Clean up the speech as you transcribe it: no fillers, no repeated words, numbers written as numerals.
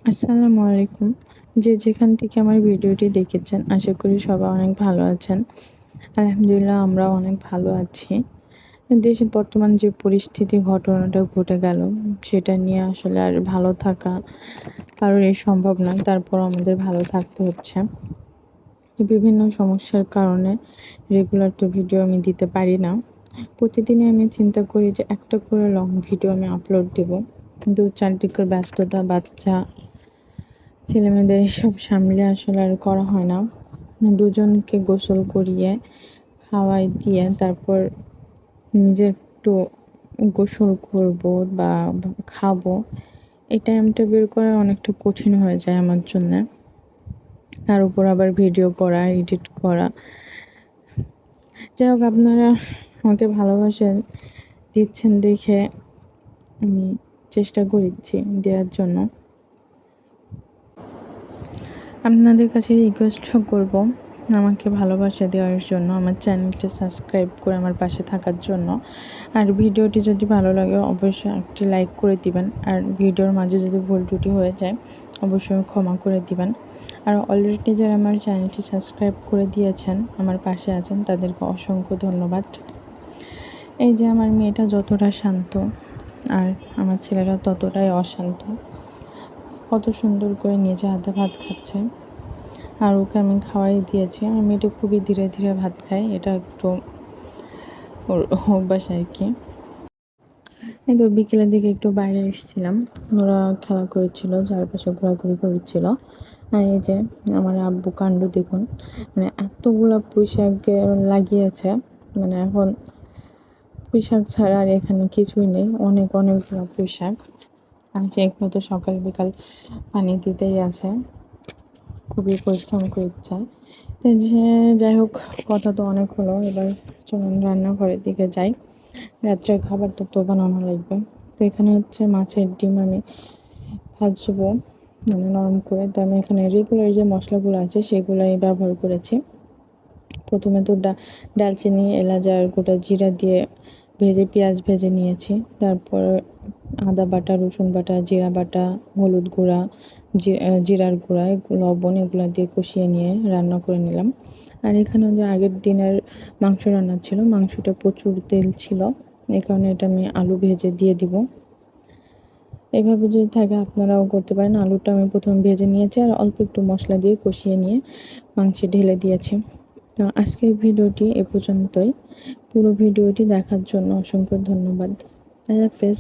আসসালামু আলাইকুম। যে যেখান থেকে আমার ভিডিওটি দেখেছেন আশা করি সবাই অনেক ভালো আছেন। আলহামদুলিল্লাহ আমরাও অনেক ভালো আছি। দেশের বর্তমান যে পরিস্থিতি ঘটনাটা ঘটে গেল সেটা নিয়ে আসলে আর ভালো থাকা কারোরই সম্ভব না। তারপর আমাদের ভালো থাকতে হচ্ছে। বিভিন্ন সমস্যার কারণে রেগুলার তো ভিডিও আমি দিতে পারি না। প্রতিদিনই আমি চিন্তা করি যে একটা করে লং ভিডিও আমি আপলোড দেব। কিন্তু চারদিকের ব্যস্ততা, বাচ্চা, ছেলেমেয়েদের এসব সামলে আসলে আর করা হয় না। দুজনকে গোসল করিয়ে খাওয়াই দিয়ে তারপর নিজে একটু গোসল করব বা খাবো, এই টাইমটা বের করা অনেকটা কঠিন হয়ে যায় আমার জন্য। তার উপর আবার ভিডিও করা, এডিট করা। যাই হোক, আপনারা আমাকে ভালোবাসা দিচ্ছেন দেখে আমি চেষ্টা করছি দেওয়ার জন্য। আপনাদের কাছে রিকোয়েস্ট করব আমাকে ভালোবাসা দেওয়ার জন্য, আমার চ্যানেলটি সাবস্ক্রাইব করে আমার পাশে থাকার জন্য। আর ভিডিওটি যদি ভালো লাগে অবশ্যই একটি লাইক করে দিবেন। আর ভিডিওর মাঝে যদি ভুল ত্রুটি হয়ে যায় অবশ্যই ক্ষমা করে দিবেন। আর অলরেডি যারা আমার চ্যানেলটি সাবস্ক্রাইব করে দিয়েছেন, আমার পাশে আছেন, তাদেরকে অসংখ্য ধন্যবাদ। এই যে আমার মেয়েটা যতটা শান্ত আর আমার ছেলেরা ততটাই অশান্ত। কত সুন্দর করে নিজে হাতে ভাত খাচ্ছে, আর ওকে আমি খাওয়াই দিয়েছি। আমার মেয়েটা খুবই ধীরে ধীরে ভাত খায়, এটা একটু ওর অভ্যাস আর কি। এই তো বিকেলের দিকে একটু বাইরে এসেছিলাম, ওরা খেলা করেছিল, চারপাশে ঘোরাঘুরি করেছিল। আর এই যে আমার আব্বু কাণ্ড দেখুন, মানে এতগুলা পুঁই শাক লাগিয়েছে, মানে এখন পুঁই শাক ছাড়া আর এখানে কিছুই নেই, অনেকগুলো পুঁই শাক। আর সেগুলো তো সকাল বিকাল পানি দিতেই আছে, খুবই পরিশ্রম করছে। যে যাই হোক, কথা তো অনেক হলো, এবার চলুন রান্নাঘরের দিকে যাই। রাত্রের খাবারটা তো বানানো লাগবে। তো এখানে হচ্ছে মাছের ডিম আমি ভাজবো, মানে নরম করে। তো আমি এখানে রেগুলার যে মশলাগুলো আছে সেগুলোই ব্যবহার করেছি। প্রথমে তো ডালচিনি, এলাচ আর গোটা জিরা দিয়ে পেঁয়াজ ভেজে নিয়েছি। তারপর আদা বাটা, রসুন বাটা, জিরা বাটা, হলুদ গুঁড়া, জিরার গুঁড়া, লবণ এগুলো দিয়ে কষিয়ে নিয়ে রান্না করে নিলাম। আর এখানে যে আগের দিনের মাংস রান্না ছিল, মাংসটা প্রচুর তেল ছিল, এই কারণে এটা আমি আলু ভেজে দিয়ে দিব। এভাবে যদি থাকে আপনারাও করতে পারেন। আলুটা আমি প্রথমে ভেজে নিয়েছি আর অল্প একটু মশলা দিয়ে কষিয়ে নিয়ে মাংসে ঢেলে দিয়েছি। তো আজকের ভিডিওটি এ পর্যন্তই। পুরো ভিডিওটি দেখার জন্য অসংখ্য ধন্যবাদ। আল্লাহ হাফেজ।